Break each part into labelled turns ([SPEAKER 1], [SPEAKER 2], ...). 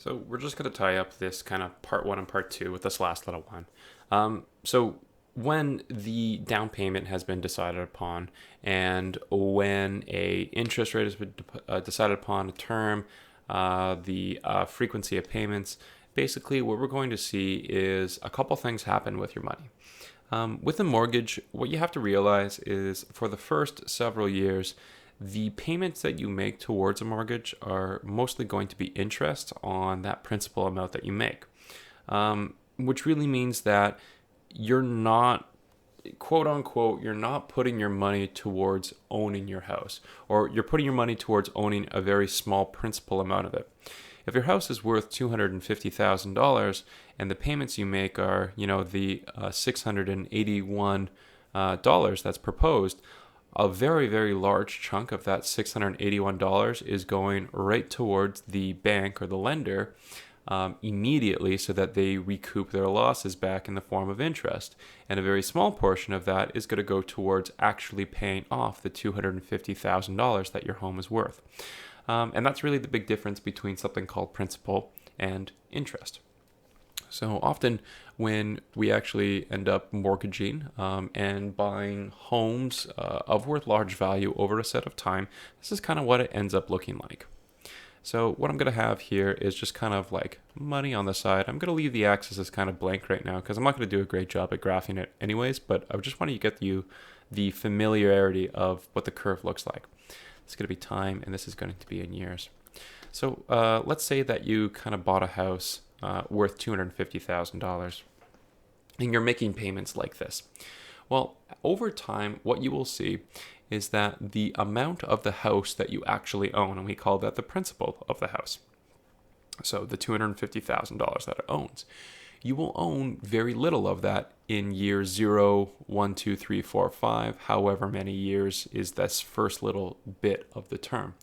[SPEAKER 1] So we're just going to tie up this kind of part one and part two with this last little one. So when the down payment has been decided upon, and when a interest rate has been decided upon, a term, the frequency of payments, basically what we're going to see is a couple things happen with your money. With a mortgage, what you have to realize is for the first several years, the payments that you make towards a mortgage are mostly going to be interest on that principal amount that you make, which really means that you're not, quote unquote, you're not putting your money towards owning your house, or you're putting your money towards owning a very small principal amount of it. If your house is worth $250,000 and the payments you make are, the $681 that's proposed, a very, very large chunk of that $681 is going right towards the bank or the lender immediately so that they recoup their losses back in the form of interest. And a very small portion of that is going to go towards actually paying off the $250,000 that your home is worth. And that's really the big difference between something called principal and interest. So often when we actually end up mortgaging and buying homes of worth large value over a set of time, this is kind of what it ends up looking like. So what I'm going to have here is just kind of like money on the side. I'm going to leave the axis as kind of blank right now because I'm not going to do a great job at graphing it anyways, but I just want to get you the familiarity of what the curve looks like. It's going to be time, and this is going to be in years. So let's say that you kind of bought a house worth $250,000, and you're making payments like this. Well, over time, what you will see is that the amount of the house that you actually own, and we call that the principal of the house, so the $250,000 that it owns, you will own very little of that in year 0, 1, 2, 3, 4, 5, however many years is this first little bit of the term.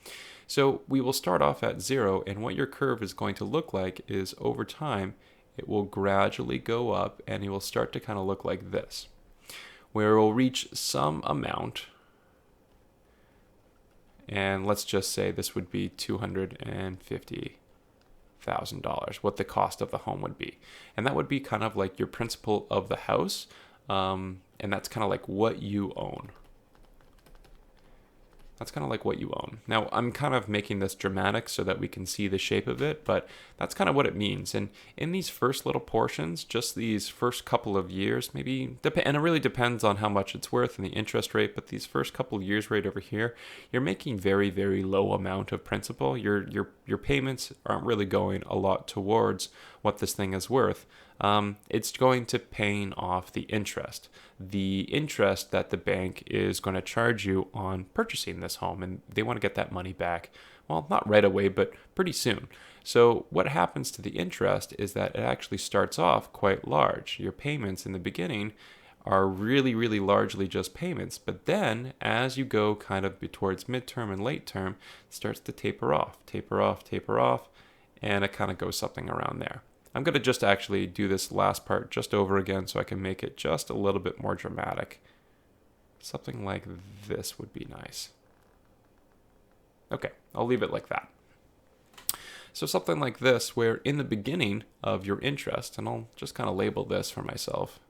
[SPEAKER 1] So we will start off at 0, and what your curve is going to look like is over time, it will gradually go up, and it will start to kind of look like this, where it will reach some amount, and let's just say this would be $250,000, what the cost of the home would be. And that would be kind of like your principal of the house, and that's kind of like what you own. That's kind of like what you own. Now, I'm kind of making this dramatic so that we can see the shape of it, but that's kind of what it means. And in these first little portions, just these first couple of years, maybe, and it really depends on how much it's worth and the interest rate, but these first couple of years right over here, you're making very, very low amount of principal. Your payments aren't really going a lot towards what this thing is worth. It's going to paying off the interest that the bank is going to charge you on purchasing this home, and they want to get that money back, well, not right away, but pretty soon. So what happens to the interest is that it actually starts off quite large. Your payments in the beginning are really, really largely just payments, but then as you go kind of towards midterm and late term, it starts to taper off, and it kind of goes something around there. I'm going to just actually do this last part just over again so I can make it just a little bit more dramatic. Something like this would be nice. Okay, I'll leave it like that. So something like this, where in the beginning of your interest, and I'll just kind of label this for myself,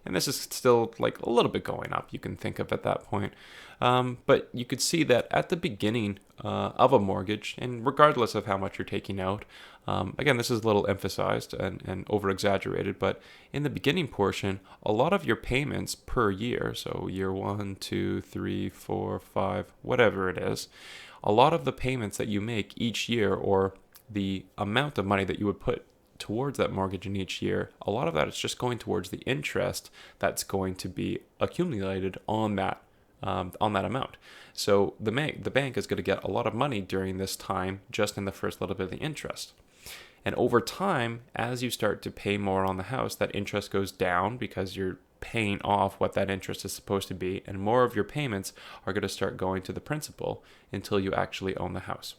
[SPEAKER 1] and this is still like a little bit going up, you can think of at that point. But you could see that at the beginning of a mortgage, and regardless of how much you're taking out, again, this is a little emphasized and over-exaggerated, but in the beginning portion, a lot of your payments per year, so year 1, 2, 3, 4, 5, whatever it is, a lot of the payments that you make each year, or the amount of money that you would put towards that mortgage in each year, a lot of that is just going towards the interest that's going to be accumulated on that amount. So the bank is going to get a lot of money during this time, just in the first little bit of the interest. And over time, as you start to pay more on the house, that interest goes down because you're paying off what that interest is supposed to be, and more of your payments are going to start going to the principal until you actually own the house.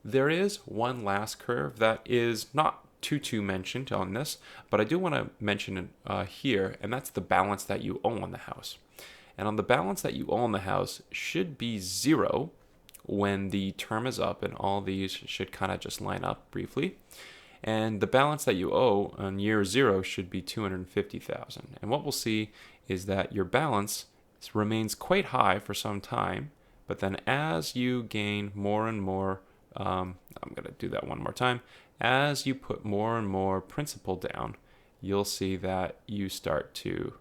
[SPEAKER 1] There is one last curve that is not too mentioned on this, but I do want to mention it here, and that's the balance that you owe on the house. And on the balance that you owe on the house should be 0 when the term is up, and all these should kind of just line up briefly. And the balance that you owe on year 0 should be $250,000. And what we'll see is that your balance remains quite high for some time, but then as you gain more and more, I'm going to do that one more time. As you put more and more principal down, you'll see that you start to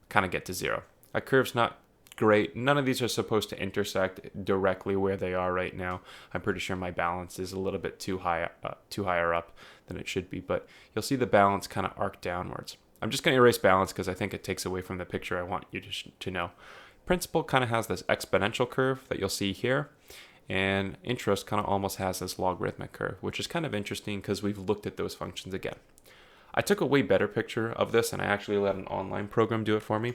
[SPEAKER 1] kind of get to 0. That curve's not great. None of these are supposed to intersect directly where they are right now. I'm pretty sure my balance is a little bit too higher up than it should be, but you'll see the balance kind of arc downwards. I'm just going to erase balance because I think it takes away from the picture I want you to know. Principal kind of has this exponential curve that you'll see here, and interest kind of almost has this logarithmic curve, which is kind of interesting because we've looked at those functions again. I took a way better picture of this, and I actually let an online program do it for me.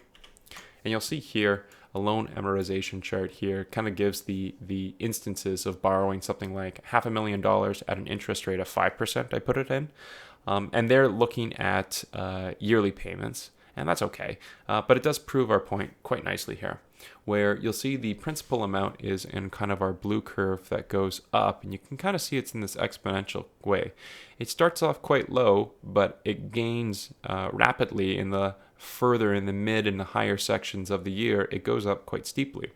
[SPEAKER 1] And you'll see here a loan amortization chart here kind of gives the instances of borrowing something like $500,000 at an interest rate of 5%. I put it in, and they're looking at yearly payments, and that's okay. But it does prove our point quite nicely here, where you'll see the principal amount is in kind of our blue curve that goes up, and you can kind of see it's in this exponential way. It starts off quite low, but it gains rapidly further in the mid and the higher sections of the year. It goes up quite steeply.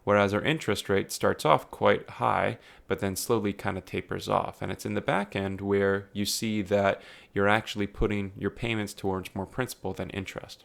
[SPEAKER 1] Whereas our interest rate starts off quite high, but then slowly kind of tapers off. And it's in the back end where you see that you're actually putting your payments towards more principal than interest.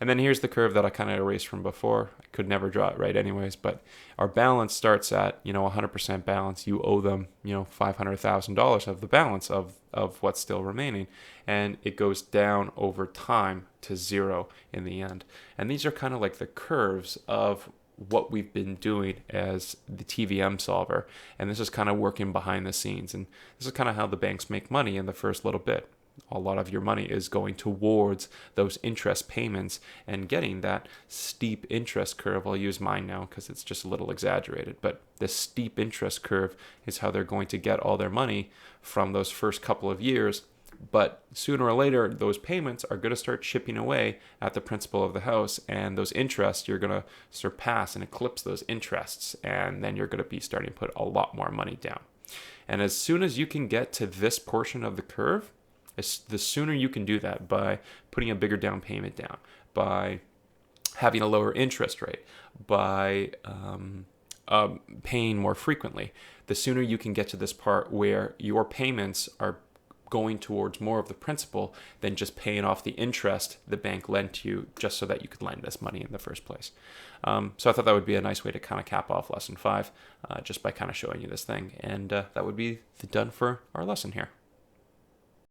[SPEAKER 1] And then here's the curve that I kind of erased from before. I could never draw it right anyways, but our balance starts at, 100% balance. You owe them, $500,000 of the balance of what's still remaining. And it goes down over time to 0 in the end. And these are kind of like the curves of what we've been doing as the TVM solver. And this is kind of working behind the scenes. And this is kind of how the banks make money in the first little bit. A lot of your money is going towards those interest payments and getting that steep interest curve. I'll use mine now because it's just a little exaggerated, but this steep interest curve is how they're going to get all their money from those first couple of years. But sooner or later, those payments are going to start chipping away at the principal of the house, and those interests, you're going to surpass and eclipse those interests, and then you're going to be starting to put a lot more money down. And as soon as you can get to this portion of the curve, the sooner you can do that by putting a bigger down payment down, by having a lower interest rate, by paying more frequently, the sooner you can get to this part where your payments are going towards more of the principal than just paying off the interest the bank lent you just so that you could lend this money in the first place. So I thought that would be a nice way to kind of cap off lesson 5 just by kind of showing you this thing. And that would be done for our lesson here.